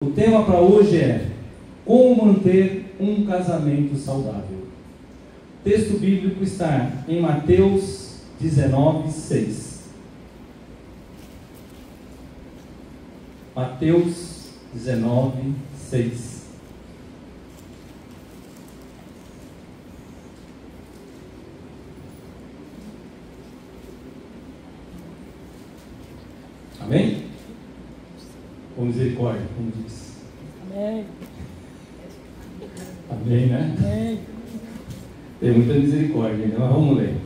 O tema para hoje é como manter um casamento saudável. O texto bíblico está em Mateus 19:6. Mateus 19:6. Amém? Com misericórdia, como diz. Amém. Amém, né? Amém. Tem muita misericórdia, né? Mas vamos ler.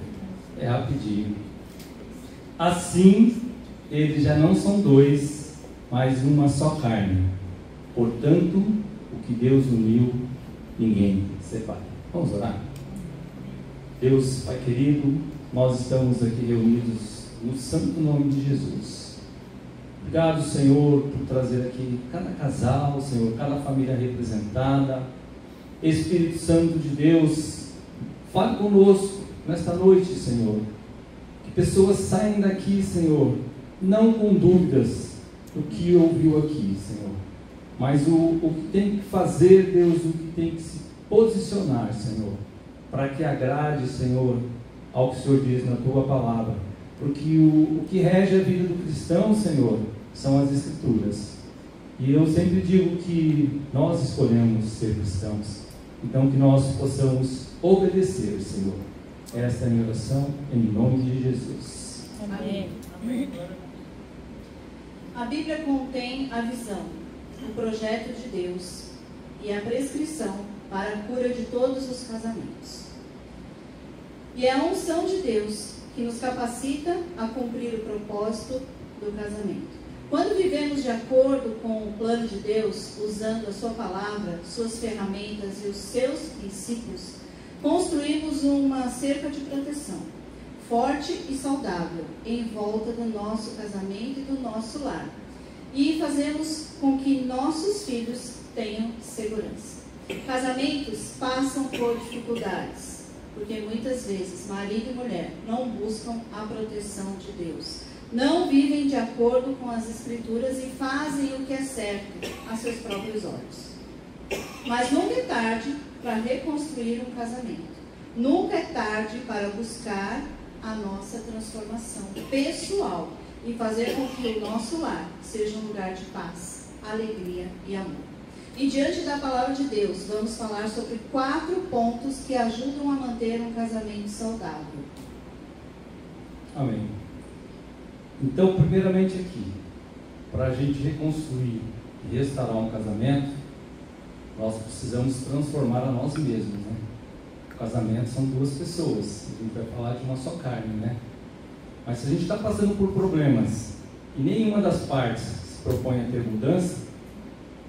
É rapidinho. Assim, eles já não são dois, mas uma só carne. Portanto, o que Deus uniu, ninguém separa. Vamos orar? Deus, Pai querido, nós estamos aqui reunidos no santo nome de Jesus. Obrigado, Senhor, por trazer aqui cada casal, Senhor, cada família representada. Espírito Santo de Deus, fale conosco nesta noite, Senhor. Que pessoas saiam daqui, Senhor, não com dúvidas do que ouviu aqui, Senhor, mas o que tem que fazer, Deus, o que tem que se posicionar, Senhor, para que agrade, Senhor, ao que o Senhor diz na Tua Palavra. Porque o que rege a vida do cristão, Senhor, são as Escrituras. E eu sempre digo que nós escolhemos ser cristãos. Então que nós possamos obedecer, Senhor. Esta é a minha oração, em nome de Jesus. Amém. A Bíblia contém a visão, o projeto de Deus e a prescrição para a cura de todos os casamentos. E é a unção de Deus que nos capacita a cumprir o propósito do casamento. Quando vivemos de acordo com o plano de Deus, usando a sua palavra, suas ferramentas e os seus princípios, construímos uma cerca de proteção, forte e saudável, em volta do nosso casamento e do nosso lar. E fazemos com que nossos filhos tenham segurança. Casamentos passam por dificuldades, porque muitas vezes marido e mulher não buscam a proteção de Deus. Não vivem de acordo com as Escrituras e fazem o que é certo a seus próprios olhos. Mas nunca é tarde para reconstruir um casamento. Nunca é tarde para buscar a nossa transformação pessoal e fazer com que o nosso lar seja um lugar de paz, alegria e amor. E diante da palavra de Deus, vamos falar sobre 4 pontos que ajudam a manter um casamento saudável. Amém. Então, primeiramente aqui, para a gente reconstruir e restaurar um casamento, nós precisamos transformar a nós mesmos, né? O casamento são 2 pessoas, a gente vai falar de uma só carne, né? Mas se a gente está passando por problemas e nenhuma das partes se propõe a ter mudança,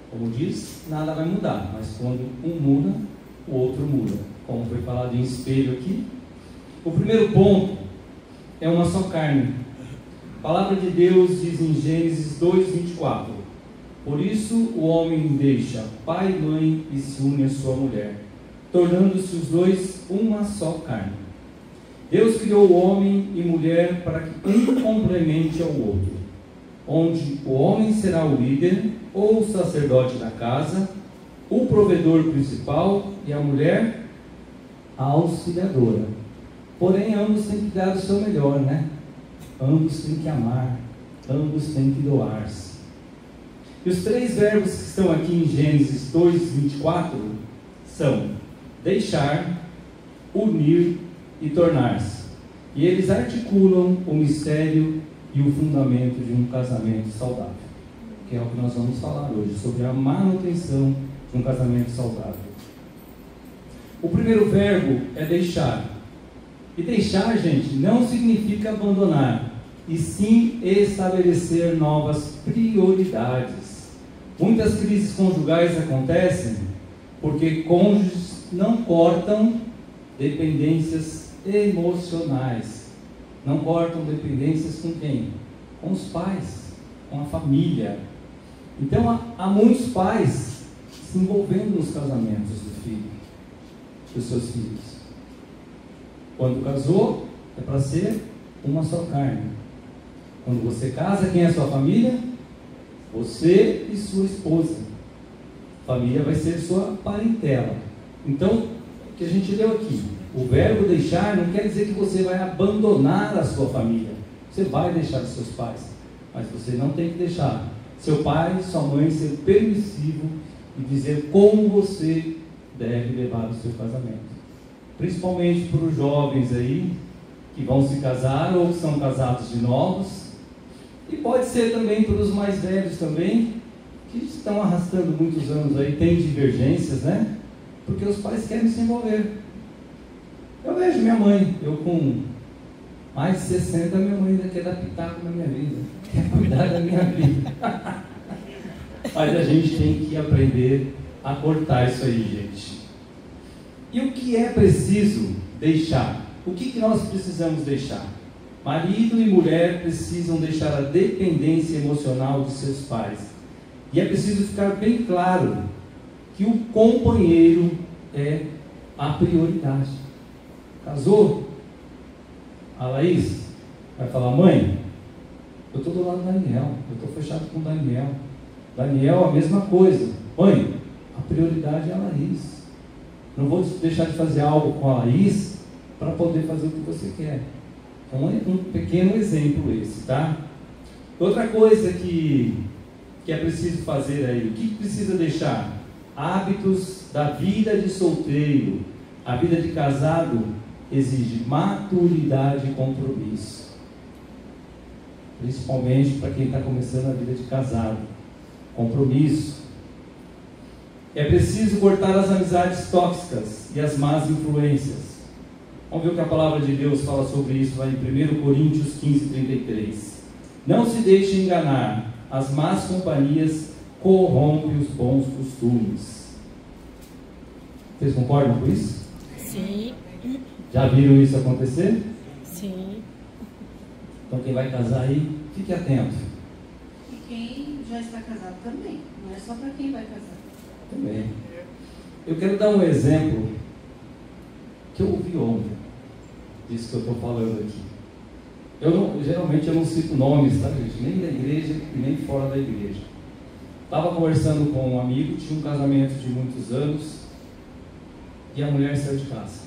como diz, nada vai mudar, mas quando um muda, o outro muda. Como foi falado em espelho aqui, o primeiro ponto é uma só carne. A palavra de Deus diz em Gênesis 2:24: por isso o homem deixa pai e mãe e se une à sua mulher, tornando-se os dois uma só carne. Deus criou o homem e mulher para que um complemente ao outro, onde o homem será o líder ou o sacerdote da casa, o provedor principal e a mulher a auxiliadora. Porém, ambos têm que dar o seu melhor, né? Ambos têm que amar, ambos têm que doar-se. E os 3 verbos que estão aqui em Gênesis 2:24 são deixar, unir e tornar-se. E eles articulam o mistério e o fundamento de um casamento saudável, que é o que nós vamos falar hoje, sobre a manutenção de um casamento saudável. O primeiro verbo é deixar. E deixar, gente, não significa abandonar, e sim estabelecer novas prioridades. Muitas crises conjugais acontecem porque cônjuges não cortam dependências emocionais. Não cortam dependências com quem? Com os pais, com a família. Então há muitos pais se envolvendo nos casamentos dos seus filhos. Quando casou, é para ser uma só carne. Quando você casa, quem é a sua família? Você e sua esposa. Família vai ser sua parentela. Então, o que a gente leu aqui, o verbo deixar não quer dizer que você vai abandonar a sua família. Você vai deixar os seus pais, mas você não tem que deixar seu pai, sua mãe ser permissivo e dizer como você deve levar o seu casamento. Principalmente para os jovens aí, que vão se casar ou que são casados de novos. E pode ser também para os mais velhos também, que estão arrastando muitos anos aí, tem divergências, né? Porque os pais querem se envolver. Eu vejo minha mãe, eu com mais de 60, minha mãe ainda quer dar pitaco na minha vida, quer cuidar da minha vida. Mas a gente tem que aprender a cortar isso aí, gente. E o que é preciso deixar? O que nós precisamos deixar? Marido e mulher precisam deixar a dependência emocional de seus pais. E é preciso ficar bem claro que o companheiro é a prioridade. Casou? A Laís vai falar: mãe, eu estou do lado do Daniel, eu estou fechado com o Daniel. Daniel, a mesma coisa. Mãe, a prioridade é a Laís. Não vou deixar de fazer algo com a Laís para poder fazer o que você quer. É um pequeno exemplo esse, tá? Outra coisa que é preciso fazer aí, o que precisa deixar? Hábitos da vida de solteiro. A vida de casado exige maturidade e compromisso. Principalmente para quem está começando a vida de casado. Compromisso. É preciso cortar as amizades tóxicas e as más influências. Vamos ver o que a palavra de Deus fala sobre isso lá em 1 Coríntios 15:33. Não se deixe enganar, as más companhias corrompem os bons costumes. Vocês concordam com isso? Sim. Já viram isso acontecer? Sim. Então quem vai casar aí, fique atento. E quem já está casado também, não é só para quem vai casar. Também. Eu quero dar um exemplo que eu ouvi ontem, disso que eu estou falando aqui. Geralmente eu não cito nomes, tá, gente? Nem da igreja e nem fora da igreja. Estava conversando com um amigo, tinha um casamento de muitos anos e a mulher saiu de casa.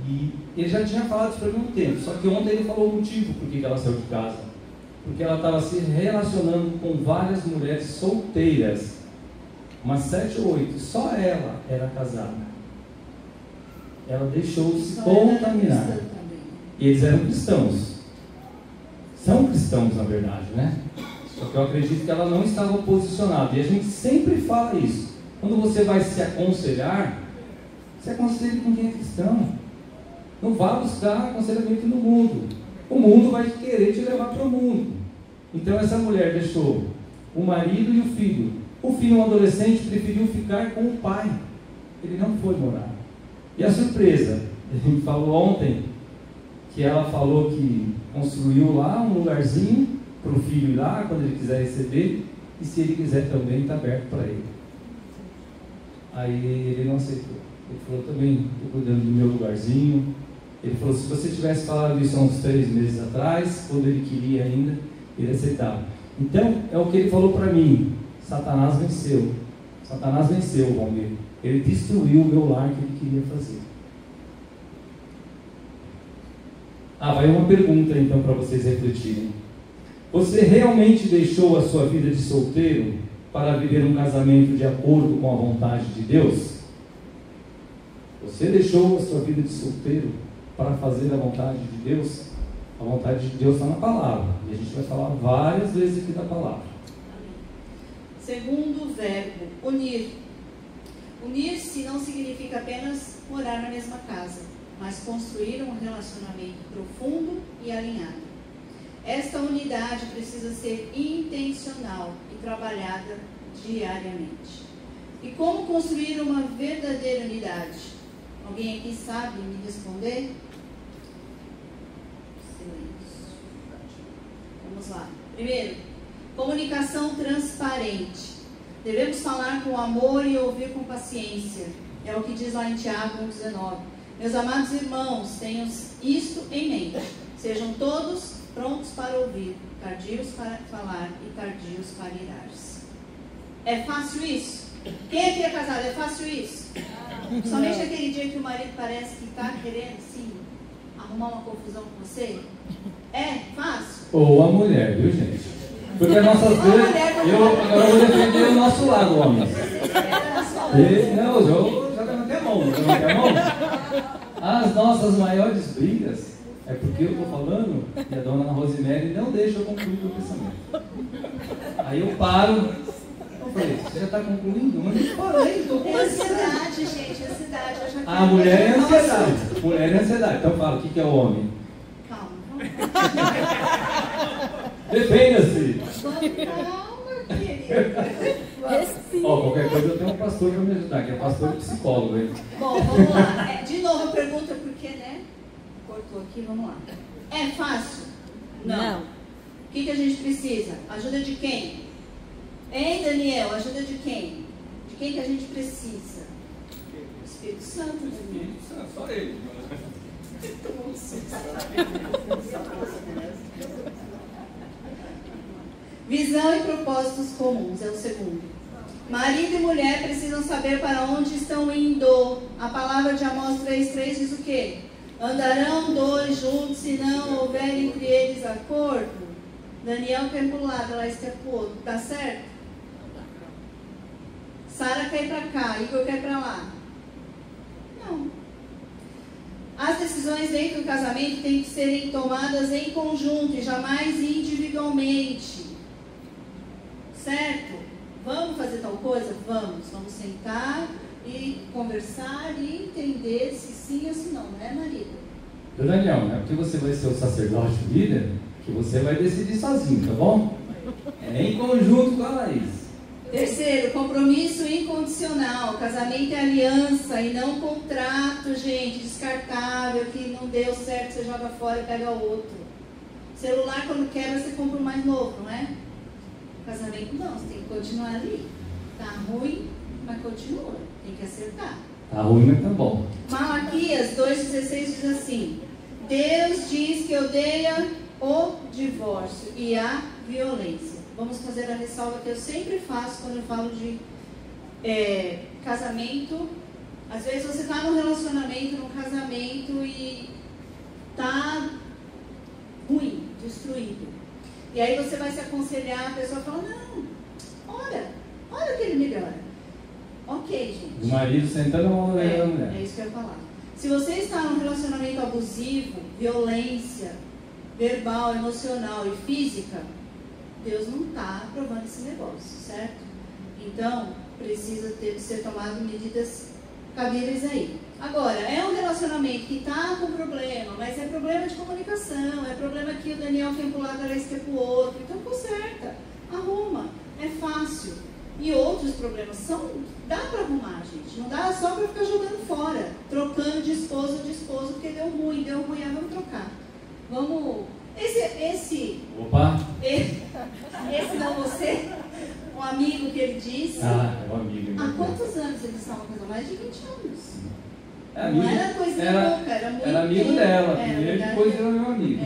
E ele já tinha falado isso para mim há um tempo, só que ontem ele falou o motivo por que ela saiu de casa. Porque ela estava se relacionando com várias mulheres solteiras, umas 7 ou 8, só ela era casada. Ela deixou se contaminar. E eles eram cristãos. São cristãos, na verdade, né? Só que eu acredito que ela não estava posicionada. E a gente sempre fala isso. Quando você vai se aconselhar, se aconselhe com quem é cristão. Não vá buscar aconselhamento no mundo. O mundo vai querer te levar para o mundo. Então essa mulher deixou o marido e o filho. O filho, um adolescente, preferiu ficar com o pai. Ele não foi morar. E a surpresa, a gente falou ontem, que ela falou que construiu lá um lugarzinho para o filho ir lá, quando ele quiser receber, e se ele quiser também, está aberto para ele. Aí ele não aceitou. Ele falou: também estou cuidando do meu lugarzinho. Ele falou: se você tivesse falado isso há uns 3 meses atrás, quando ele queria ainda, ele aceitava. Então, é o que ele falou para mim: Satanás venceu. Satanás venceu, Valmir. Ele destruiu o meu lar que ele queria fazer. Vai uma pergunta então para vocês refletirem. Você realmente deixou a sua vida de solteiro para viver um casamento de acordo com a vontade de Deus? Você deixou a sua vida de solteiro para fazer a vontade de Deus? A vontade de Deus está na palavra. E a gente vai falar várias vezes aqui da palavra. Segundo verbo, unir. Unir-se não significa apenas morar na mesma casa, mas construir um relacionamento profundo e alinhado. Esta unidade precisa ser intencional e trabalhada diariamente. E como construir uma verdadeira unidade? Alguém aqui sabe me responder? Silêncio. Vamos lá. Primeiro, comunicação transparente. Devemos falar com amor e ouvir com paciência. É o que diz lá em Tiago 1,19. Meus amados irmãos, tenham isto em mente. Sejam todos prontos para ouvir, tardios para falar e tardios para irar-se. É fácil isso? Quem aqui é casado? É fácil isso? Somente aquele dia que o marido parece que está querendo, sim, arrumar uma confusão com você? É fácil? Ou a mulher, viu, gente? Porque a nossa agora eu vou defender o nosso lado, homens. Não, eu já levantei a mão, As nossas maiores brigas é porque eu estou falando e a dona Rosemary não deixa eu concluir o pensamento. Aí eu paro. Eu falei, você já está concluindo? Mas eu parei, estou É ansiedade, gente, ansiedade. Eu já a mulher é ansiedade. Mulher é ansiedade. Então fala, o que é o homem? Calma. Defenda-se. Calma, querida. Qualquer coisa eu tenho um pastor para me ajudar, que é pastor e psicólogo, hein? Bom, vamos lá. De novo a pergunta, porque, né? Cortou aqui, vamos lá. É fácil? Não. O que a gente precisa? Ajuda de quem? Hein, Daniel? Ajuda de quem? De quem que a gente precisa? Espírito Santo, Daniel. Espírito Santo, só ele. Visão e propósitos comuns, é o segundo. Marido e mulher precisam saber para onde estão indo. A palavra de Amós 3,3 diz o quê? Andarão dois juntos se não houver entre eles acordo? Daniel quer para um lado, Laís quer para o outro. Tá certo? Sara quer ir para cá, Igor quer ir para lá. Não. As decisões dentro do casamento têm que serem tomadas em conjunto e jamais individualmente. Certo? Vamos fazer tal coisa? Vamos sentar e conversar e entender se sim ou se não, né, marido? Daniel, não é porque você vai ser o sacerdote líder que você vai decidir sozinho, tá bom? É em conjunto com a Laís. Terceiro, compromisso incondicional. Casamento é aliança e não contrato, gente, descartável, que não deu certo, você joga fora e pega outro. Celular, quando quebra, você compra um mais novo, não é? Casamento não, você tem que continuar ali. Tá ruim, mas continua. Tem que acertar. Tá ruim, mas tá bom. Malaquias 2,16 diz assim: Deus diz que odeia o divórcio e a violência. Vamos fazer a ressalva que eu sempre faço quando eu falo de casamento. Às vezes você está num relacionamento, num casamento e tá ruim, destruído. E aí você vai se aconselhar, a pessoa fala, não, olha que ele melhora. Ok, gente. O marido sentando a mão na orelha da mulher. É isso que eu ia falar. Se você está num relacionamento abusivo, violência, verbal, emocional e física, Deus não está aprovando esse negócio, certo? Então, precisa ser tomado medidas cabíveis aí. Agora, é um relacionamento que está com problema, mas é problema de comunicação, é problema que o Daniel quer para um lado, a Laís quer para o outro. Então, conserta, arruma, é fácil. E outros problemas dá para arrumar, gente. Não dá só para ficar jogando fora, trocando de esposo, porque deu ruim, vamos trocar. Vamos... Opa! Esse não você, um amigo que ele disse. Ah, é um amigo. Há quantos anos eles estavam casados? Mais de 20 anos. Amigo, não era coisa louca, era muito Era amigo tempo. dela, primeiro, depois era meu amigo.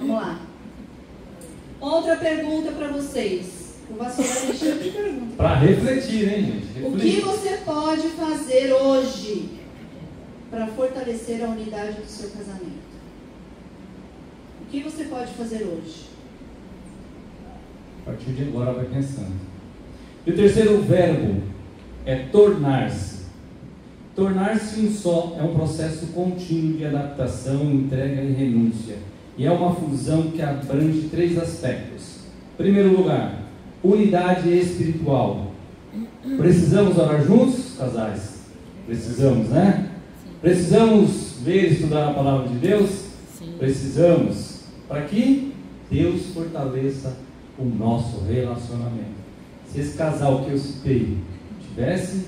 Vamos lá. Outra pergunta para vocês. O vassoura me chama de pergunta. Para refletir, hein, gente? O que você pode fazer hoje para fortalecer a unidade do seu casamento? O que você pode fazer hoje? A partir de agora vai pensando. E o terceiro verbo é tornar-se. Tornar-se um só é um processo contínuo de adaptação, entrega e renúncia. E é uma fusão que abrange 3 aspectos. Em primeiro lugar, unidade espiritual. Precisamos orar juntos, casais? Precisamos, né? Precisamos ler e estudar a palavra de Deus? Sim. Precisamos. Para que Deus fortaleça o nosso relacionamento. Se esse casal que eu citei estivesse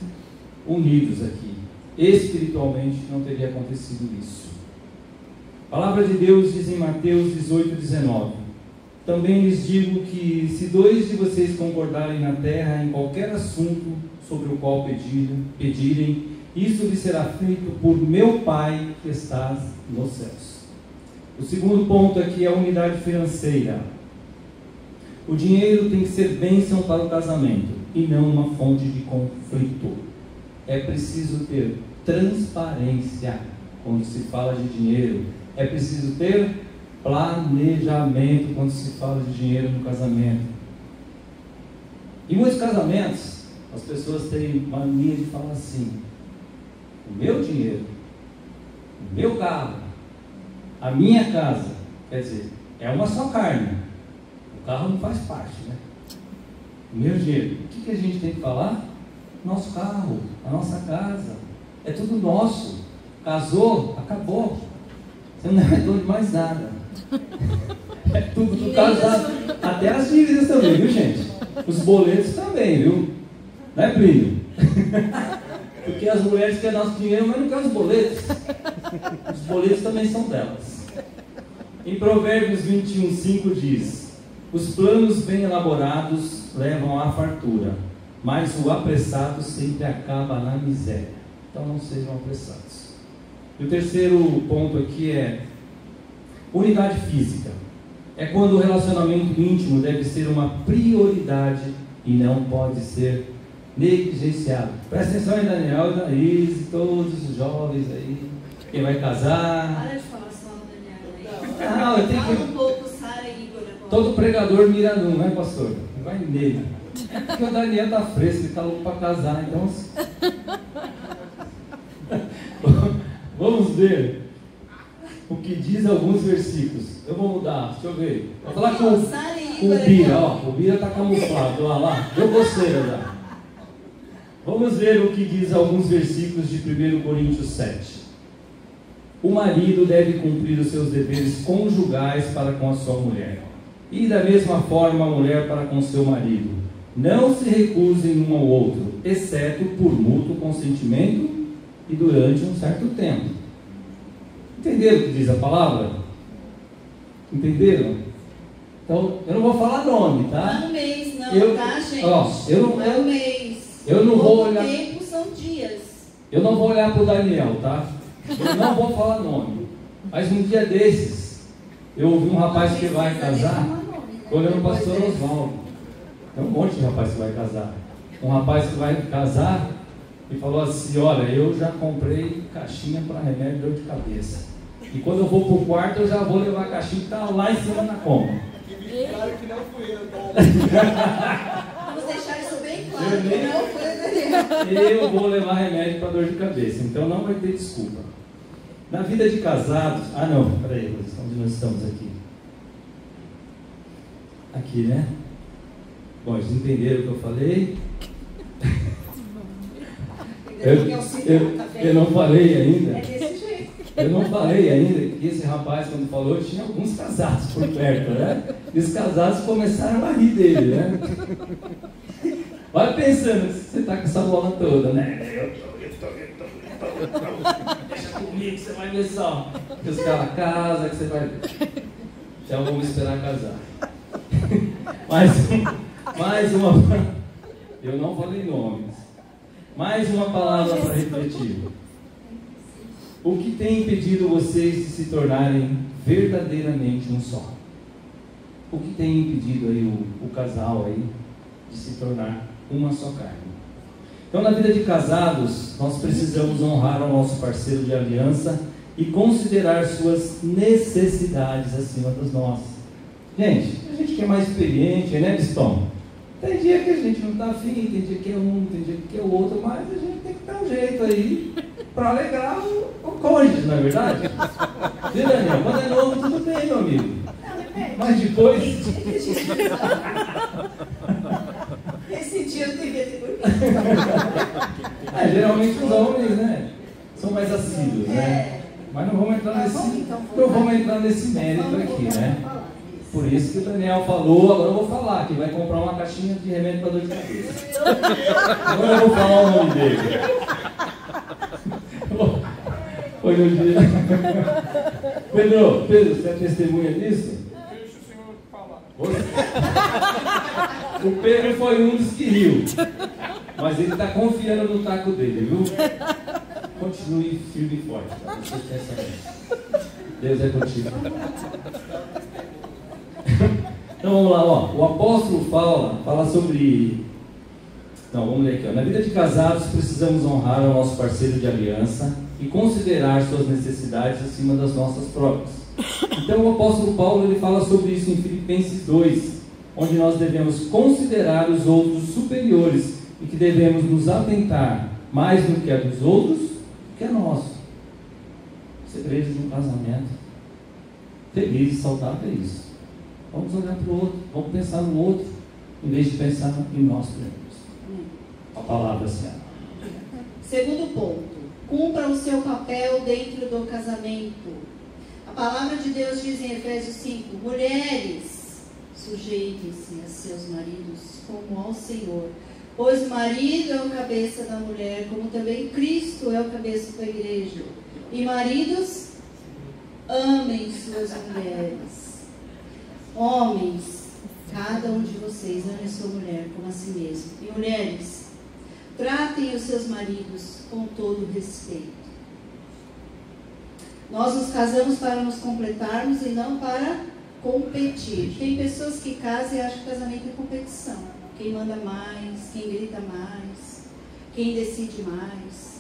unidos aqui, espiritualmente, não teria acontecido isso. A palavra de Deus diz em Mateus 18:19: também lhes digo que se 2 de vocês concordarem na terra em qualquer assunto sobre o qual pedirem, isso lhe será feito por meu Pai que está nos céus. O segundo ponto aqui é a unidade financeira. O dinheiro tem que ser bênção para o casamento e não uma fonte de conflito. É preciso ter transparência quando se fala de dinheiro. É preciso ter planejamento quando se fala de dinheiro no casamento. Em muitos casamentos, as pessoas têm mania de falar assim: o meu dinheiro, o meu carro, a minha casa. Quer dizer, é uma só carne. O carro não faz parte, né? O meu dinheiro. O que a gente tem que falar? Nosso carro, a nossa casa. É tudo nosso. Casou, acabou. Você não é dono de mais nada. É tudo do casado. Até as dívidas também, viu, gente? Os boletos também, viu? Não é, Plínio? Porque as mulheres querem nosso dinheiro, mas não querem os boletos. Os boletos também são delas. Em Provérbios 21:5 diz: os planos bem elaborados levam à fartura, mas o apressado sempre acaba na miséria. Então não sejam apressados. E o terceiro ponto aqui é unidade física. É quando o relacionamento íntimo deve ser uma prioridade e não pode ser negligenciado. Presta atenção aí, Daniel e Daís, todos os jovens aí, quem vai casar. Para de falar só do Daniel aí. Não, eu tenho Fala que... um pouco, Sara e Igor agora. Todo pregador mira num, né, pastor? Vai nele. Porque o Daniel tá fresco, ele tá louco para casar, então... Vamos ver o que diz alguns versículos. Eu vou mudar, deixa eu ver. Vou falar com o Bira, ó. O Bira está camuflado, olha lá. Deu coceira já. Vamos ver o que diz alguns versículos de 1 Coríntios 7. O marido deve cumprir os seus deveres conjugais para com a sua mulher. E da mesma forma a mulher para com seu marido. Não se recusem um ao outro, exceto por mútuo consentimento e durante um certo tempo. Entenderam o que diz a palavra? Entenderam? Então, eu não vou falar nome, tá? Não é um mês, não, tá, gente? Ó, não é um mês. Eu não vou olhar. Tempo são dias. Eu não vou olhar para o Daniel, tá? Eu não vou falar nome. Mas um dia desses, eu ouvi um rapaz que vai casar, olhando o pastor Oswaldo. Tem um monte de rapaz que vai casar. Um rapaz que vai casar e falou assim: olha, eu já comprei caixinha para remédio de dor de cabeça. E quando eu vou para o quarto, eu já vou levar a caixinha que está lá em cima na coma. Claro que não fui eu, tá? Vamos deixar isso bem claro, que não foi o Daniel. Eu vou levar remédio para dor de cabeça, então não vai ter desculpa. Na vida de casados... Ah não, peraí, onde nós estamos aqui? Aqui, né? Bom, eles entenderam o que eu falei? Eu não falei ainda. É desse jeito. Eu não falei ainda que esse rapaz, quando falou, tinha alguns casados por perto, né? E os casados começaram a rir dele, né? Vai pensando, você está com essa bola toda, né? Eu tô. Deixa comigo, você vai ver só. Que os caras casam, que você vai ver. Então vamos esperar casar. Mais uma. Eu não falei nomes. Mais uma palavra para refletir. O que tem impedido vocês de se tornarem verdadeiramente um só? O que tem impedido aí o casal aí de se tornar uma só carne? Então, na vida de casados, nós precisamos honrar o nosso parceiro de aliança e considerar suas necessidades acima das nossas. Gente, a gente que é mais experiente, né, Pistão? Tem dia que a gente não está afim, tem dia que é um, tem dia que é o outro, mas a gente tem que dar um jeito aí para alegrar o cônjuge, não é verdade? Viu, Daniel? Quando é novo, tudo bem, meu amigo. Mas depois... Esse dia eu devia ter dormido. Geralmente os homens, né, são mais assíduos, né? Mas não vamos entrar nesse mérito aqui, né? Por isso que o Daniel falou, agora eu vou falar, que vai comprar uma caixinha de remédio para dor de cabeça. Agora eu vou falar o nome dele. Foi no dia. Pedro, você é testemunha disso? Deixa o senhor falar. O Pedro foi um dos que riu. Mas ele está confiando no taco dele, viu? Continue firme e forte. Tá? Você quer saber. Deus é contigo. Então vamos lá, ó. O apóstolo fala sobre... Não, vamos ler aqui. Ó. Na vida de casados, precisamos honrar o nosso parceiro de aliança e considerar suas necessidades acima das nossas próprias. Então o apóstolo Paulo ele fala sobre isso em Filipenses 2, onde nós devemos considerar os outros superiores e que devemos nos atentar mais no que é dos outros do que é nosso. Segredo de um casamento feliz e saudável é isso. Vamos olhar para o outro, vamos pensar no outro, em vez de pensar em nós mesmos. A palavra certa. Segundo ponto, cumpra o seu papel dentro do casamento. A palavra de Deus diz em Efésios 5, mulheres, sujeitem-se a seus maridos como ao Senhor, pois o marido é o cabeça da mulher, como também Cristo é o cabeça da igreja. E maridos, amem suas mulheres. Homens, cada um de vocês ame a sua mulher como a si mesmo. E mulheres, tratem os seus maridos com todo respeito. Nós nos casamos para nos completarmos e não para competir. Tem pessoas que casam e acham que casamento é competição. Quem manda mais, quem grita mais, quem decide mais.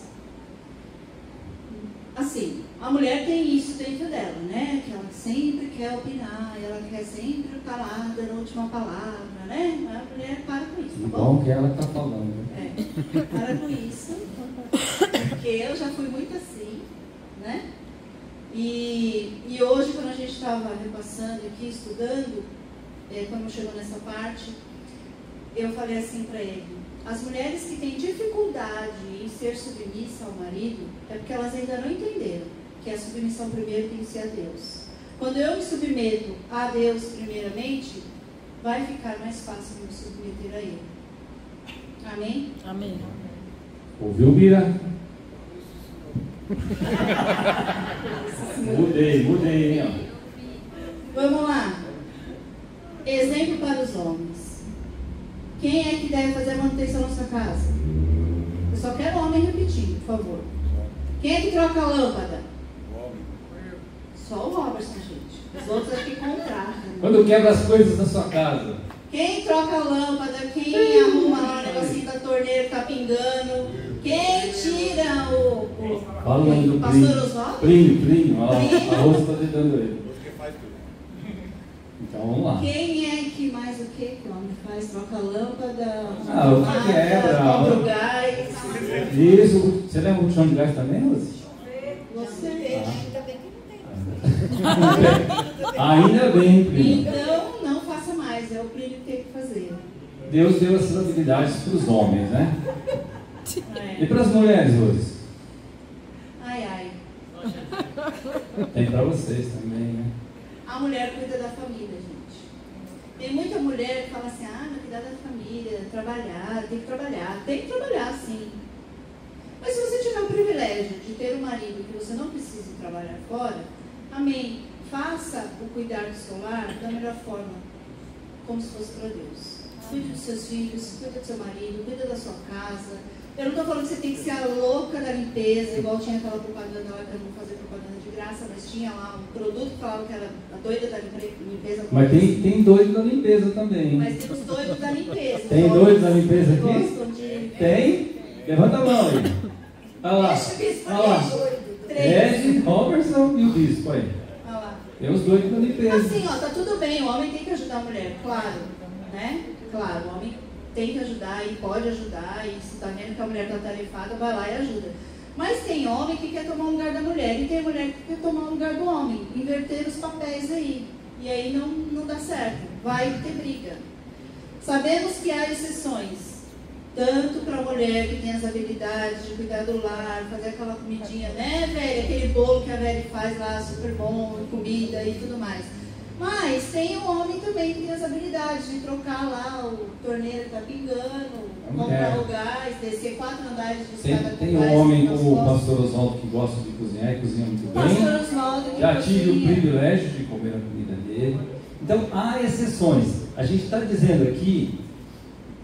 Assim, a mulher tem isso dentro dela, né? Que ela sempre quer opinar, ela quer sempre estar lá dando a última palavra, né? A mulher para com isso, tá bom? Bom que ela está falando. Para com isso, porque eu já fui muito assim, né? E hoje, quando a gente estava repassando aqui, estudando, quando chegou nessa parte, eu falei assim para ele: as mulheres que têm dificuldade em ser submissa ao marido, é porque elas ainda não entenderam que a submissão primeiro tem que ser a Deus. Quando eu me submeto a Deus primeiramente, vai ficar mais fácil de me submeter a Ele. Amém? Amém. Ouviu, Bira? Mudei, hein, ó. Vamos lá. Exemplo para os homens. Quem é que deve fazer a manutenção na sua casa? Eu só quero homem repetir, por favor. Quem é que troca a lâmpada? Só o Robertson, gente. Os outros aqui contratam. Quando quebra as coisas da sua casa. Quem troca a lâmpada? Quem arruma lá o negocinho da torneira que tá pingando? Quem tira o Fala o nome do pastor Oswaldo? Plínio. A Rosa está tentando ele. Então vamos lá. Quem é que mais o que o homem faz? Troca a lâmpada, o que quebra? compra o gás. Isso. Você lembra o chão de gás também, Rosa? Você Ainda bem, Plínio. Então, não faça mais. É o Plínio que tem que fazer. Deus deu essas habilidades para os homens, né? E para as mulheres hoje? Ai. Tem para vocês também, né? A mulher cuida da família, gente. Tem muita mulher que fala assim: mas cuidar da família, trabalhar, tem que trabalhar. Tem que trabalhar, sim. Mas se você tiver o privilégio de ter um marido que você não precisa trabalhar fora, amém. Faça o cuidar do seu lar da melhor forma, como se fosse para Deus. Cuide dos seus filhos, cuida do seu marido, cuida da sua casa. Eu não estou falando que você tem que ser a louca da limpeza, igual tinha aquela propaganda lá, que eu não vou fazer propaganda de graça, mas tinha lá um produto que falava que era a doida da limpeza. Mas tem doido da limpeza também. Mas tem os doidos da limpeza. Tem doidos da limpeza aqui? Gostam de... Tem? Levanta a mão aí. Olha lá. Olha lá. Ed, Robertson e o bispo aí. Olha lá. Tem os doidos da limpeza. Assim, ó, tá tudo bem, o homem tem que ajudar a mulher, claro, né? Claro, o homem tem que ajudar e pode ajudar, e se tá vendo que a mulher tá tarefada, vai lá e ajuda. Mas tem homem que quer tomar o lugar da mulher, e tem mulher que quer tomar o lugar do homem, inverter os papéis aí, e aí não dá certo, vai ter briga. Sabemos que há exceções, tanto para a mulher que tem as habilidades de cuidar do lar, fazer aquela comidinha, né, velha? Aquele bolo que a velha faz lá, super bom, comida e tudo mais. Mas tem o homem também que tem as habilidades de trocar lá o torneiro que tá pingando, comprar o gás, descer 4 andares de escada. Tem um homem como o pastor Oswaldo que gosta de cozinhar e cozinha muito bem. Pastor Oswaldo que já tive o cozinha. privilégio de comer a comida dele. Então há exceções. A gente está dizendo aqui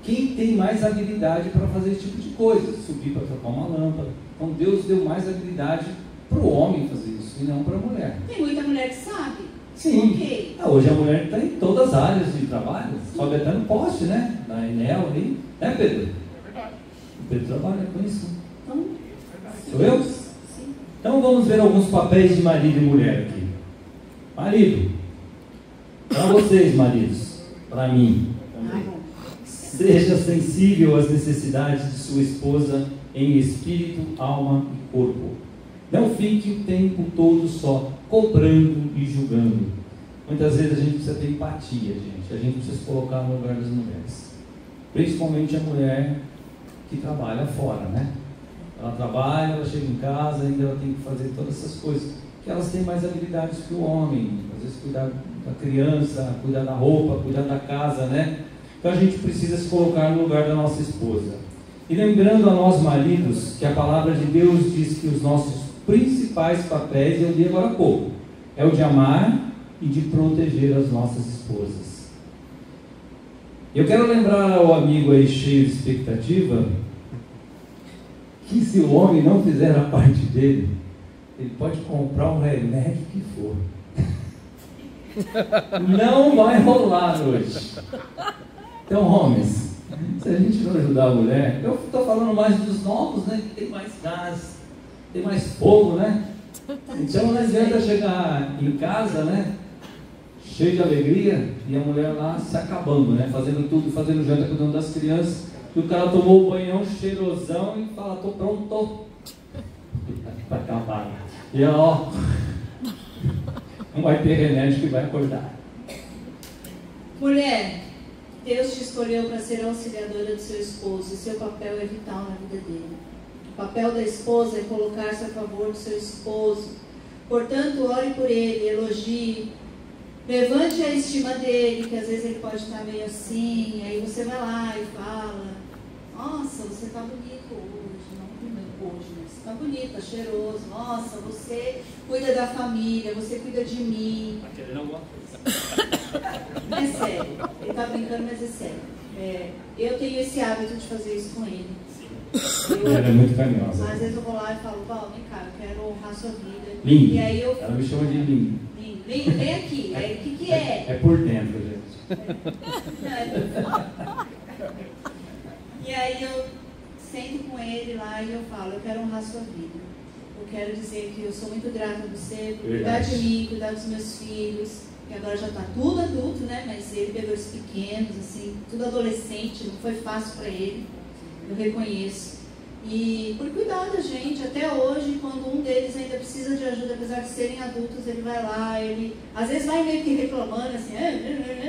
quem tem mais habilidade para fazer esse tipo de coisa, subir para trocar uma lâmpada. Então Deus deu mais habilidade para o homem fazer isso e não para a mulher. Tem muita mulher que sabe. Sim. Ok. Hoje a mulher está em todas as áreas de trabalho, sobe até no poste, né? Na Enel ali. Né, Pedro? É verdade. O Pedro trabalha com isso. Então, Sou eu? sim. Então vamos ver alguns papéis de marido e mulher aqui. Marido. Para vocês, maridos. Para mim. Ah, bom. Seja sensível às necessidades de sua esposa em espírito, alma e corpo. Não fique o tempo todo só cobrando e julgando. Muitas vezes a gente precisa ter empatia, gente. A gente precisa se colocar no lugar das mulheres. Principalmente a mulher que trabalha fora, né? Ela trabalha, ela chega em casa, ainda ela tem que fazer todas essas coisas. Que elas têm mais habilidades que o homem. Às vezes cuidar da criança, cuidar da roupa, cuidar da casa, né? Então a gente precisa se colocar no lugar da nossa esposa. E lembrando a nós maridos que a palavra de Deus diz que os nossos principais papéis, eu li agora há pouco, é o de amar e de proteger as nossas esposas. Eu quero lembrar ao amigo aí cheio de expectativa que se o homem não fizer a parte dele, ele pode comprar um remédio que for. Não vai rolar hoje. Então, homens, se a gente não ajudar a mulher, eu estou falando mais dos novos, né? Que tem mais gás, tem mais fogo, né? Então não adianta chegar em casa, né? Cheio de alegria, e a mulher lá se acabando, né? Fazendo tudo, fazendo janta, cuidando das crianças. E o cara tomou o banhão cheirosão e fala, tô pronto para acabar. E ela, ó, não vai ter remédio que vai acordar. Mulher, Deus te escolheu para ser auxiliadora do seu esposo, e seu papel é vital na vida dele. O papel da esposa é colocar-se a favor do seu esposo. Portanto, ore por ele, elogie, levante a estima dele, que às vezes ele pode estar meio assim, aí você vai lá e fala, nossa, você está bonito hoje, não hoje, mas você está bonito, está cheiroso, nossa, você cuida da família, você cuida de mim. Tá querendo alguma coisa. É sério, ele está brincando, mas é sério. Eu tenho esse hábito de fazer isso com ele. Ela é muito carinhosa. Às vezes eu vou lá e falo, Val, vem cá, eu quero honrar sua vida. Lindo. E aí eu Ela me chama de lindo. Lindo, vem aqui. Aí o que é? É por dentro, gente. E aí eu sento com ele lá e eu falo, eu quero honrar sua vida. Eu quero dizer que eu sou muito grata a você por cuidar de mim, cuidar dos meus filhos, que agora já está tudo adulto, né? Mas ele pegou os pequenos, assim, tudo adolescente, não foi fácil para ele, eu reconheço. E por cuidar da gente, até hoje, quando um deles ainda precisa de ajuda, apesar de serem adultos, ele vai lá, ele às vezes vai meio que reclamando, assim,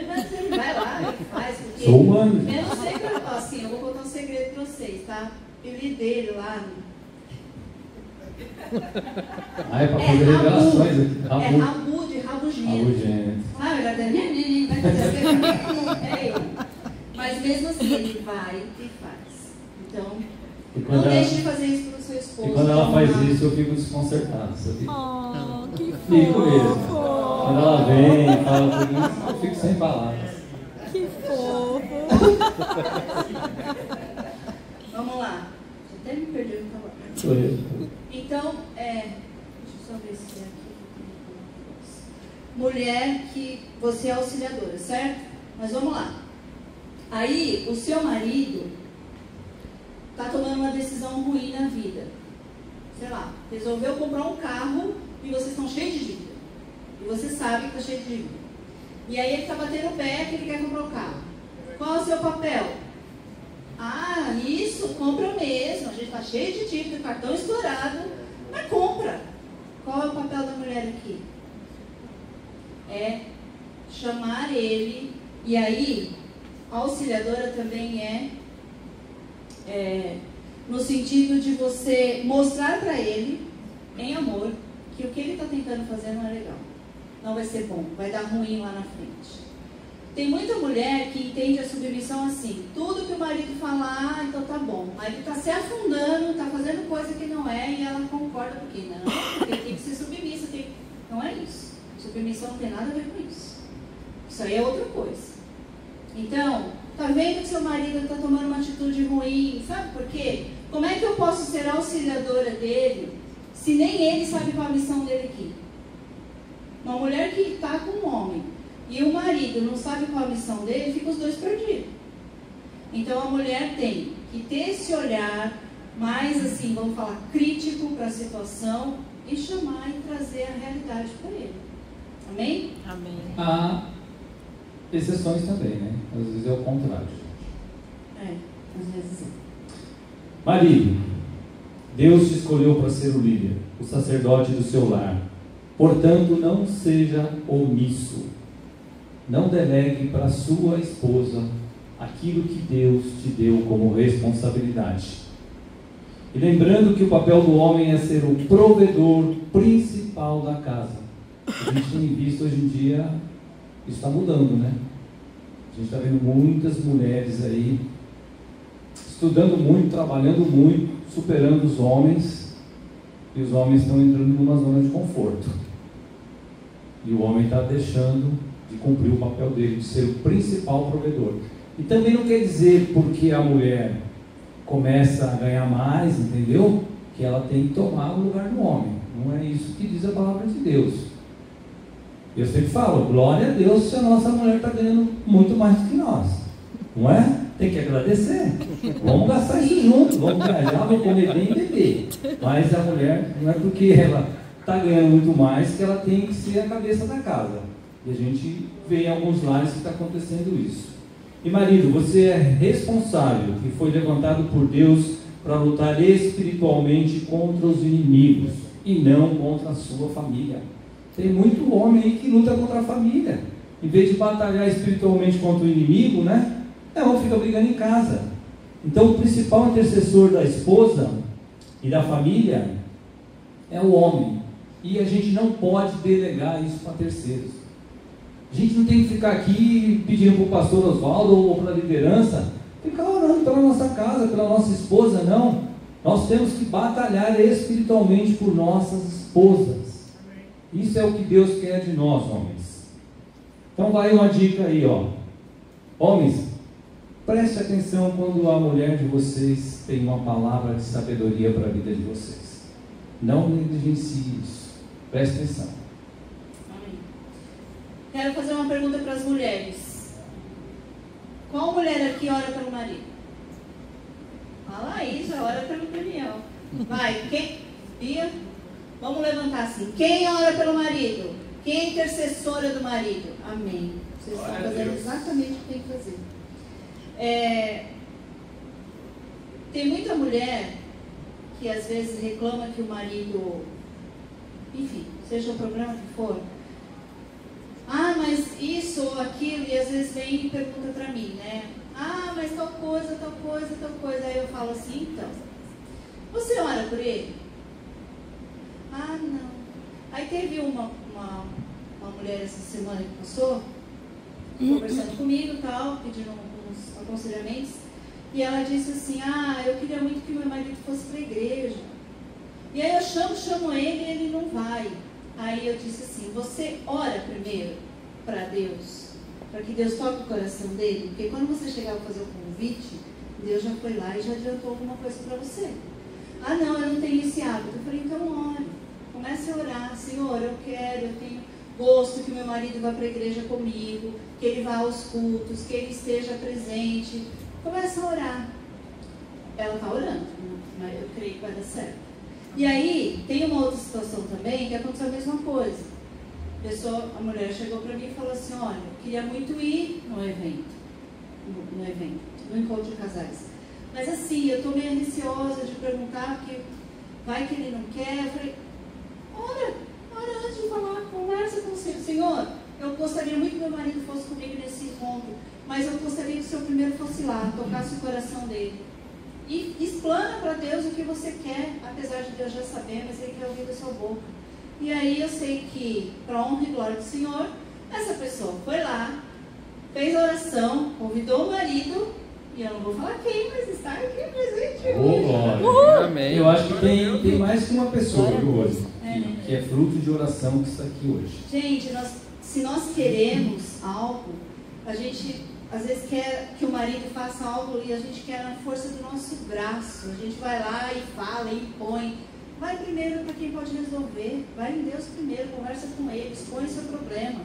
mas ele vai lá e faz, porque Sou humano. eu não sei, assim, eu vou contar um segredo para vocês, tá? O apelido dele lá, Ah, é para fazer revelações aqui. é Rabu, de rabugento. Rabugento. Sabe, vai fazer as coisas, é eu. Mas mesmo assim, ele vai e faz. Então, não deixe de fazer isso para o seu esposo. E quando ela faz tá? isso, eu fico desconcertado. Que Fico mesmo. fofo. Quando ela vem e fala tudo isso, eu fico sem palavras. Que fofo. Vamos lá. Até me perdi o que estava. Sou eu. Então, deixa eu só ver se é aqui. Mulher que você é auxiliadora, certo? Mas vamos lá. Aí, o seu marido está tomando uma decisão ruim na vida. Sei lá, resolveu comprar um carro e vocês estão cheios de dívida. E você sabe que está cheio de dívida. E aí ele está batendo o pé que ele quer comprar o carro. Qual é o seu papel? Ah, isso, compra mesmo. A gente está cheio de dívida, cartão estourado, mas compra. Qual é o papel da mulher aqui? É chamar ele. E aí, a auxiliadora também é no sentido de você mostrar para ele, em amor, que o que ele está tentando fazer não é legal. Não vai ser bom, vai dar ruim lá na frente. Tem muita mulher que entende a submissão assim, tudo que o marido falar, então tá bom. Aí ele está se afundando, está fazendo coisa que não é, e ela concorda porque não, porque tem que ser submissa, não é isso. Submissão não tem nada a ver com isso. Isso aí é outra coisa. Então, tá vendo que seu marido está tomando uma atitude ruim, sabe por quê? Como é que eu posso ser auxiliadora dele, se nem ele sabe qual a missão dele aqui? Uma mulher que está com um homem e o marido não sabe qual a missão dele, fica os dois perdidos. Então a mulher tem que ter esse olhar mais assim, vamos falar, crítico para a situação e chamar e trazer a realidade para ele. Amém? Amém. Há exceções também, né? Às vezes é o contrário. Às vezes é. Marido, Deus te escolheu para ser o líder, o sacerdote do seu lar. Portanto, não seja omisso. Não delegue para sua esposa aquilo que Deus te deu como responsabilidade. E lembrando que o papel do homem é ser o provedor principal da casa. A gente tem visto hoje em dia, isso está mudando, né? A gente está vendo muitas mulheres aí, estudando muito, trabalhando muito, superando os homens, e os homens estão entrando numa zona de conforto. E o homem está deixando de cumprir o papel dele, de ser o principal provedor. E também não quer dizer, porque a mulher começa a ganhar mais, entendeu? Que ela tem que tomar o lugar do homem. Não é isso que diz a palavra de Deus. Eu sempre falo, glória a Deus se a nossa mulher está ganhando muito mais do que nós. Não é? Tem que agradecer. Vamos gastar isso junto, vamos viajar, vamos comer bem e beber. Mas a mulher, não é porque ela está ganhando muito mais que ela tem que ser a cabeça da casa. E a gente vê em alguns lares que está acontecendo isso. E marido, você é responsável e foi levantado por Deus para lutar espiritualmente contra os inimigos e não contra a sua família. Tem muito homem aí que luta contra a família. Em vez de batalhar espiritualmente contra o inimigo, né? Não, fica brigando em casa. Então o principal intercessor da esposa e da família é o homem. E a gente não pode delegar isso para terceiros. A gente não tem que ficar aqui pedindo para o pastor Oswaldo ou para a liderança, ficar orando pela nossa casa, pela nossa esposa, não. Nós temos que batalhar espiritualmente por nossas esposas. Isso é o que Deus quer de nós, homens. Então vai uma dica aí, ó. Homens, preste atenção quando a mulher de vocês tem uma palavra de sabedoria para a vida de vocês. Não negligencie isso. Preste atenção. Quero fazer uma pergunta para as mulheres. Qual mulher aqui ora pelo marido? Fala aí, já ora pelo Daniel. Vai, quem? Bia? Vamos levantar assim. Quem ora pelo marido? Quem é intercessora do marido? Amém. Vocês estão fazendo exatamente o que tem que fazer. Tem muita mulher que às vezes reclama que o marido, enfim, seja o problema que for, mas isso ou aquilo, e às vezes vem e pergunta para mim, né? Mas tal coisa, tal coisa, tal coisa. Aí eu falo assim, então, você ora por ele? Não. Aí teve uma mulher essa semana que passou, conversando comigo e tal, pedindo uns aconselhamentos, e ela disse assim, eu queria muito que meu marido fosse para a igreja. E aí eu chamo ele e ele não vai. Aí eu disse assim, você ora primeiro para Deus, para que Deus toque o coração dele? Porque quando você chegar a fazer o convite, Deus já foi lá e já adiantou alguma coisa para você. Não, eu não tenho esse hábito. Eu falei, então ore. Comece a orar. Senhor, eu tenho gosto que meu marido vá para a igreja comigo, que ele vá aos cultos, que ele esteja presente. Comece a orar. Ela está orando, mas eu creio que vai dar certo. E aí, tem uma outra situação também que aconteceu a mesma coisa. A mulher chegou para mim e falou assim, olha, eu queria muito ir no evento, no encontro de casais. Mas assim, eu estou meio receosa de perguntar, porque vai que ele não quer. Eu falei, ora antes de falar, conversa com o Senhor, eu gostaria muito que meu marido fosse comigo nesse encontro, mas eu gostaria que o Senhor primeiro fosse lá, tocasse o coração dele. E explana para Deus o que você quer, apesar de Deus já saber, mas Ele quer ouvir da sua boca. E aí eu sei que, para honra e glória do Senhor, essa pessoa foi lá, fez a oração, convidou o marido, e eu não vou falar quem, mas está aqui presente hoje. Amém. Eu acho que tem mais que uma pessoa hoje, que é fruto de oração que está aqui hoje. Gente, se nós queremos algo, a gente às vezes quer que o marido faça algo e a gente quer na força do nosso braço. A gente vai lá e fala, e impõe. vai primeiro para quem pode resolver. Vai em Deus primeiro, conversa com Ele, expõe seu problema.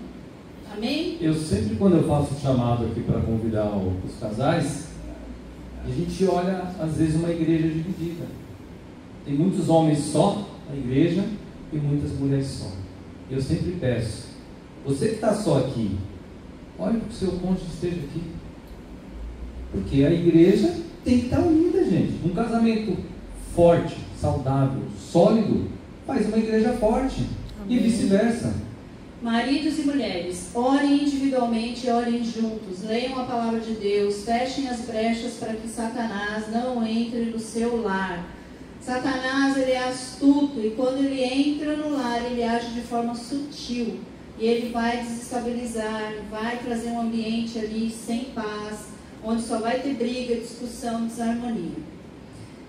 Amém? Eu sempre, quando eu faço o chamado aqui para convidar os casais, a gente olha, às vezes, uma igreja dividida. Tem muitos homens só na igreja e muitas mulheres só. Eu sempre peço, você que está só aqui, olhe para o seu cônjuge que esteja aqui. Porque a igreja tem que estar unida, gente. Um casamento forte, saudável, sólido, faz uma igreja forte. Amém. E vice-versa. Maridos e mulheres, orem individualmente e orem juntos. Leiam a palavra de Deus. Fechem as brechas para que Satanás não entre no seu lar. Satanás, ele é astuto, e quando ele entra no lar, ele age de forma sutil. E ele vai desestabilizar, vai trazer um ambiente ali sem paz, onde só vai ter briga, discussão, desarmonia.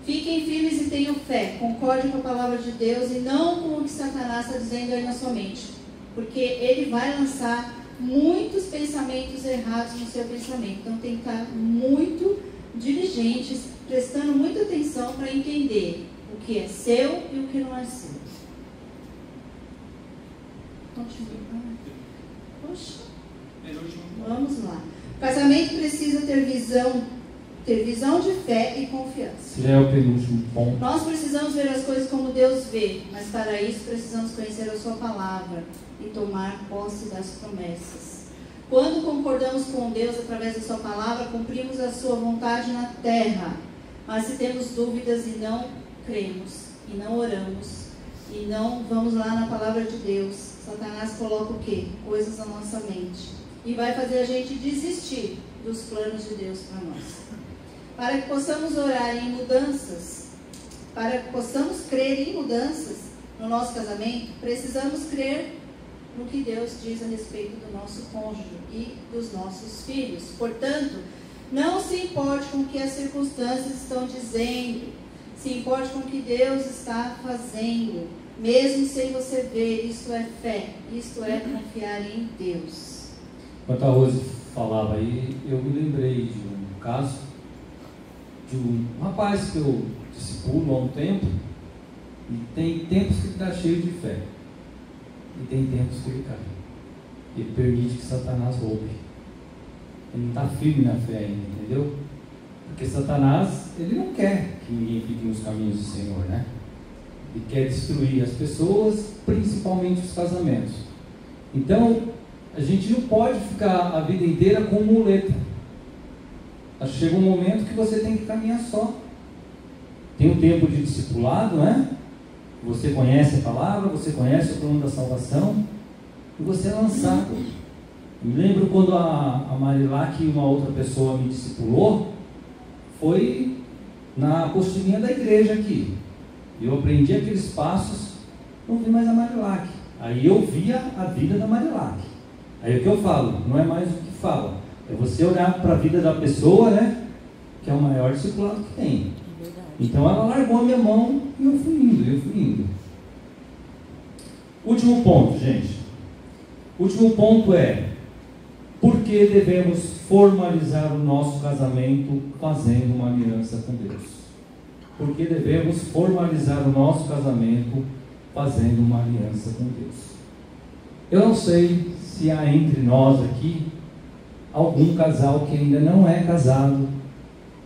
Fiquem firmes e tenham fé, concordem com a palavra de Deus e não com o que Satanás está dizendo aí na sua mente, porque ele vai lançar muitos pensamentos errados no seu pensamento. Então tem que estar muito diligentes, prestando muita atenção para entender o que é seu e o que não é seu. Continua. Poxa, vamos lá. O casamento precisa ter visão de fé e confiança. Já é o penúltimo ponto. Nós precisamos ver as coisas como Deus vê, mas para isso precisamos conhecer a sua palavra e tomar posse das promessas. Quando concordamos com Deus através da sua palavra, cumprimos a sua vontade na terra. Mas se temos dúvidas e não cremos, e não oramos, e não vamos lá na palavra de Deus, Satanás coloca o quê? Coisas na nossa mente. E vai fazer a gente desistir dos planos de Deus para nós. Para que possamos orar em mudanças, para que possamos crer em mudanças no nosso casamento, precisamos crer no que Deus diz a respeito do nosso cônjuge e dos nossos filhos. Portanto, não se importe com o que as circunstâncias estão dizendo, se importe com o que Deus está fazendo, mesmo sem você ver. Isto é fé, isto é confiar em Deus. Enquanto a Rose falava aí, eu me lembrei de um caso de um rapaz que eu discipulo há um tempo, e tem tempos que ele está cheio de fé, e tem tempos que ele cai. Ele permite que Satanás roube. Ele não está firme na fé ainda, entendeu? Porque Satanás, ele não quer que ninguém fique nos caminhos do Senhor, né? Ele quer destruir as pessoas, principalmente os casamentos. Então, a gente não pode ficar a vida inteira com muleta. Chega um momento que você tem que caminhar só. Tem um tempo de discipulado, né? Você conhece a palavra, você conhece o plano da salvação, e você é lançado. Eu me lembro quando a Marilac e uma outra pessoa me discipulou, foi na apostilinha da igreja aqui. Eu aprendi aqueles passos, não vi mais a Marilac. Aí eu via a vida da Marilac. Aí o que eu falo, não é mais o que fala, é você olhar para a vida da pessoa, né? Que é o maior discipulado que tem. Então ela largou a minha mão e eu fui indo. Último ponto, gente. Último ponto é: por que devemos formalizar o nosso casamento fazendo uma aliança com Deus? Por que devemos formalizar o nosso casamento fazendo uma aliança com Deus? Eu não sei se há entre nós aqui algum casal que ainda não é casado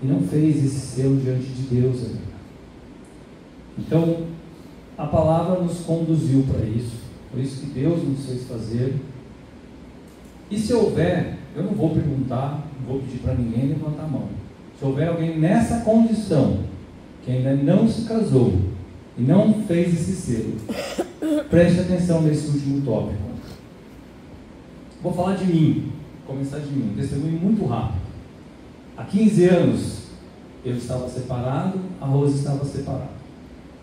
e não fez esse selo diante de Deus ainda. Então, a palavra nos conduziu para isso, por isso que Deus nos fez fazer. E se houver, eu não vou perguntar, não vou pedir para ninguém levantar a mão. Se houver alguém nessa condição, que ainda não se casou e não fez esse selo, preste atenção nesse último tópico. Vou falar de mim, começar de mim, um testemunho muito rápido. Há 15 anos eu estava separado, a Rose estava separada.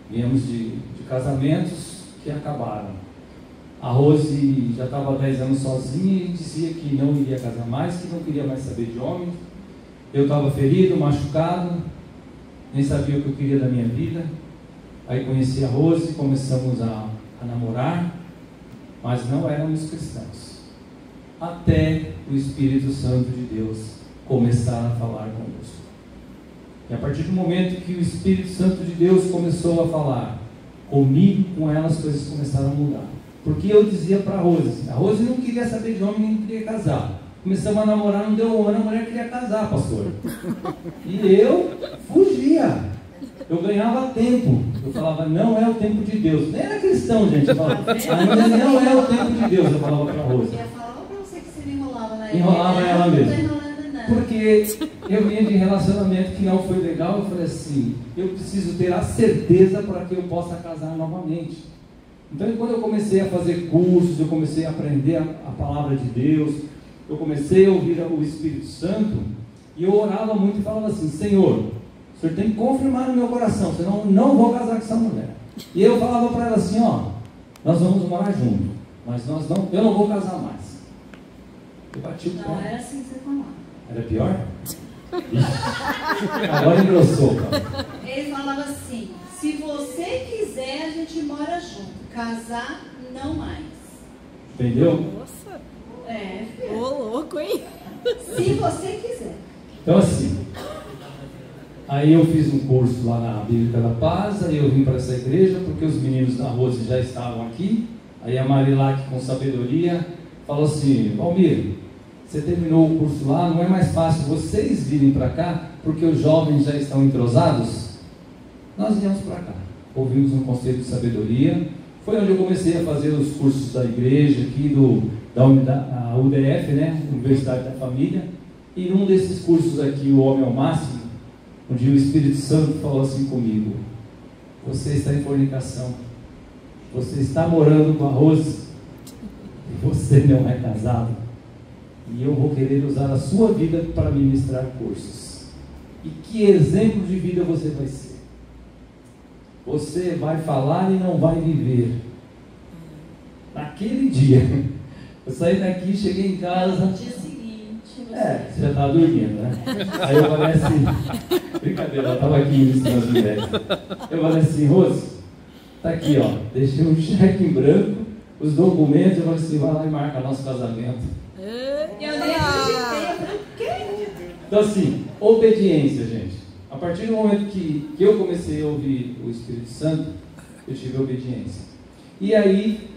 Viemos de casamentos que acabaram. A Rose já estava há 10 anos sozinha e dizia que não iria casar mais, que não queria mais saber de homens. Eu estava ferido, machucado, nem sabia o que eu queria da minha vida. Aí conheci a Rose, começamos a namorar, mas não éramos cristãos. Até o Espírito Santo de Deus começar a falar conosco. E a partir do momento que o Espírito Santo de Deus começou a falar, Comigo, com ela, as coisas começaram a mudar. Porque eu dizia para a Rose não queria saber de homem, nem queria casar. Começamos a namorar, não deu um ano, a mulher queria casar, pastor. E eu fugia. Eu ganhava tempo. Eu falava, não é o tempo de Deus. Nem era cristão, gente. Eu falava, ainda não é o tempo de Deus. Eu falava para a Rose. Eu falava para você que você me enrolava na Enrolava ela mesmo. Não estou enrolando, não. Porque eu vinha de relacionamento que não foi legal. Eu falei assim, eu preciso ter a certeza para que eu possa casar novamente. Então, quando eu comecei a fazer cursos, eu comecei a aprender a palavra de Deus, eu comecei a ouvir o Espírito Santo, e eu orava muito e falava assim, Senhor, o Senhor tem que confirmar no meu coração, senão eu não vou casar com essa mulher. E eu falava para ela assim, nós vamos morar junto, mas eu não vou casar mais. Eu bati o pé. Não era assim que você falava. Era pior? Ixi, agora engrossou, cara. Ele falava assim, se você quiser, a gente mora junto. Casar, não mais. Entendeu? Nossa. Filho. Ô, louco, hein? Se você quiser. Então assim, aí eu fiz um curso lá na Bíblica da Paz, aí eu vim para essa igreja, porque os meninos da Rose já estavam aqui, aí a Marilac com sabedoria falou assim, Valmir, você terminou o curso lá, não é mais fácil vocês virem para cá, porque os jovens já estão entrosados? Nós viemos para cá, ouvimos um conselho de sabedoria, foi onde eu comecei a fazer os cursos da igreja aqui, da UDF, né, Universidade da Família, e num desses cursos aqui, o Homem ao Máximo, onde o Espírito Santo falou assim comigo, você está em fornicação, você está morando com a Rose, e você não é casado, e eu vou querer usar a sua vida para ministrar cursos. E que exemplo de vida você vai ser? Você vai falar e não vai viver. Naquele dia, eu saí daqui, cheguei em casa. No dia seguinte. Você já estava dormindo, né? Aí eu falei assim, brincadeira, ela estava aqui em cima das mulheres. Eu falei assim, Rose, tá aqui, deixei um cheque em branco, os documentos, eu falei assim, vai lá e marca nosso casamento. Eu nem acreditei. Então assim, obediência, gente. A partir do momento que eu comecei a ouvir o Espírito Santo, eu tive obediência. E aí,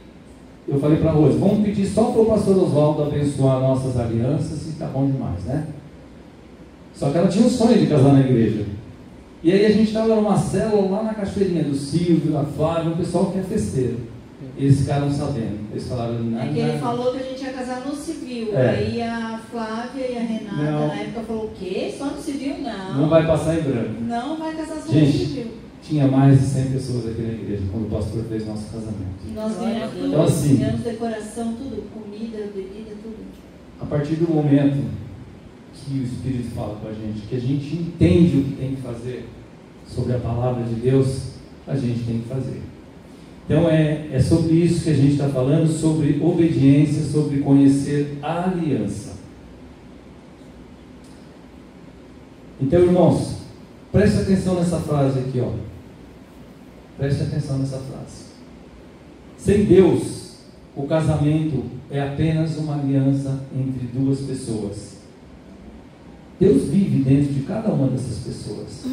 eu falei para a Rose, vamos pedir só para o pastor Oswaldo abençoar nossas alianças e tá bom demais, né? Só que ela tinha um sonho de casar na igreja. E aí a gente estava numa célula lá na Cachoeirinha do Silvio, da Flávia, um pessoal que é festeiro. Eles ficaram sabendo. Eles falaram nada. É que ele falou que a gente ia casar no civil. Aí a Flávia e a Renata na época falou, o quê? Só no civil? Não. Não vai passar em branco. Não vai casar só no civil. Tinha mais de 100 pessoas aqui na igreja quando o pastor fez nosso casamento. E nós ganhamos tudo. Então, assim, ganhamos decoração, tudo. Comida, bebida, tudo. A partir do momento que o Espírito fala com a gente, que a gente entende o que tem que fazer sobre a palavra de Deus, a gente tem que fazer. Então é sobre isso que a gente está falando, sobre obediência, sobre conhecer a aliança. Então, irmãos, preste atenção nessa frase aqui, Preste atenção nessa frase. Sem Deus, o casamento é apenas uma aliança entre duas pessoas. Deus vive dentro de cada uma dessas pessoas.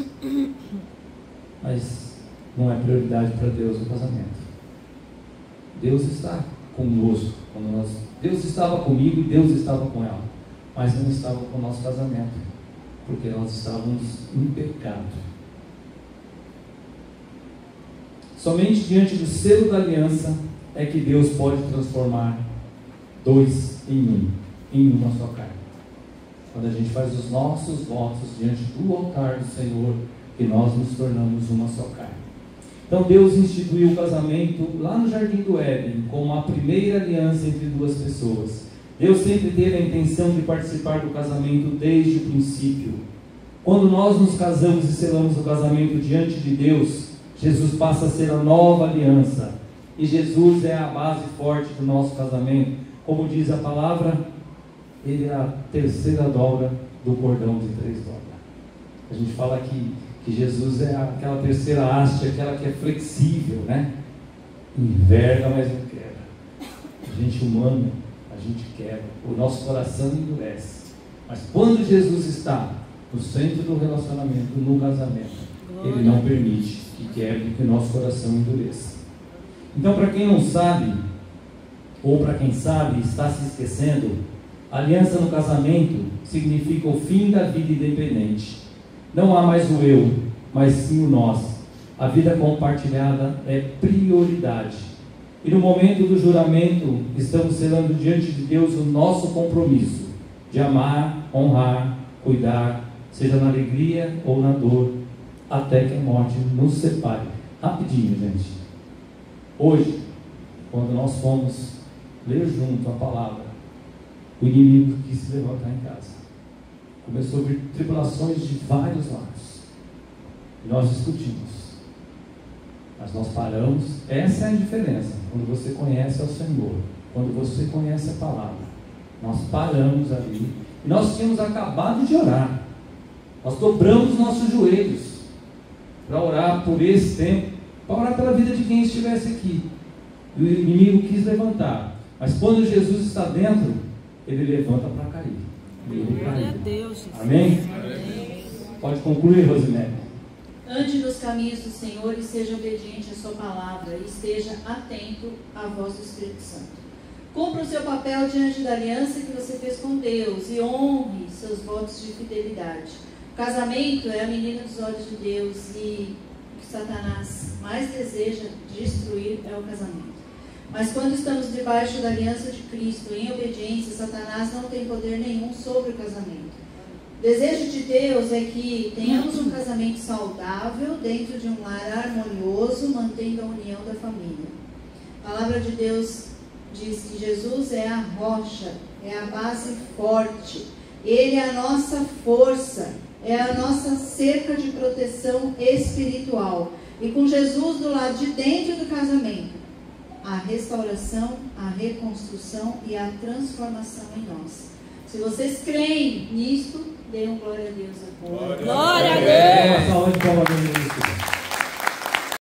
Mas não é prioridade para Deus o casamento. Deus está conosco. Deus estava comigo e Deus estava com ela. Mas não estava com o nosso casamento. Porque nós estávamos em pecado. Somente diante do selo da aliança é que Deus pode transformar dois em uma só carne. Quando a gente faz os nossos votos diante do altar do Senhor, que nós nos tornamos uma só carne. Então Deus instituiu o casamento lá no Jardim do Éden como a primeira aliança entre duas pessoas. Deus sempre teve a intenção de participar do casamento desde o princípio. Quando nós nos casamos e selamos o casamento diante de Deus, Jesus passa a ser a nova aliança. E Jesus é a base forte do nosso casamento. Como diz a palavra, Ele é a terceira dobra do cordão de 3 dobras. A gente fala que Jesus é aquela terceira haste, aquela que é flexível, né? Enverga, mas não quebra. A gente humano, a gente quebra. O nosso coração endurece. Mas quando Jesus está no centro do relacionamento, no casamento, Ele não permite que quebre, que o nosso coração endureça. Então, para quem não sabe, ou para quem sabe, está se esquecendo, aliança no casamento significa o fim da vida independente. Não há mais o eu, mas sim o nós. A vida compartilhada é prioridade. E no momento do juramento, estamos selando diante de Deus o nosso compromisso de amar, honrar, cuidar, seja na alegria ou na dor, até que a morte nos separe. Rapidinho, gente. Hoje, quando nós fomos ler junto a palavra, o inimigo quis se levantar em casa. Começou a vir tribulações de vários lados. E nós discutimos. Mas nós paramos. Essa é a diferença. Quando você conhece ao Senhor, quando você conhece a palavra, nós paramos ali. E nós tínhamos acabado de orar. Nós dobramos nossos joelhos para orar por esse tempo, para orar pela vida de quem estivesse aqui. E o inimigo quis levantar. Mas quando Jesus está dentro, ele levanta para cair. Glória a Deus. Amém? Pode concluir, Rosinete. Ande nos caminhos do Senhor e seja obediente à sua palavra e esteja atento à voz do Espírito Santo. Cumpra o seu papel diante da aliança que você fez com Deus e honre seus votos de fidelidade. O casamento é a menina dos olhos de Deus e o que Satanás mais deseja destruir é o casamento. Mas quando estamos debaixo da aliança de Cristo, em obediência, Satanás não tem poder nenhum sobre o casamento. O desejo de Deus é que tenhamos um casamento saudável dentro de um lar harmonioso, mantendo a união da família. A palavra de Deus diz que Jesus é a rocha, é a base forte. Ele é a nossa força, é a nossa cerca de proteção espiritual. E com Jesus do lado de dentro do casamento, a restauração, a reconstrução e a transformação em nós. Se vocês creem nisto, dêem glória a Deus agora. Glória a Deus.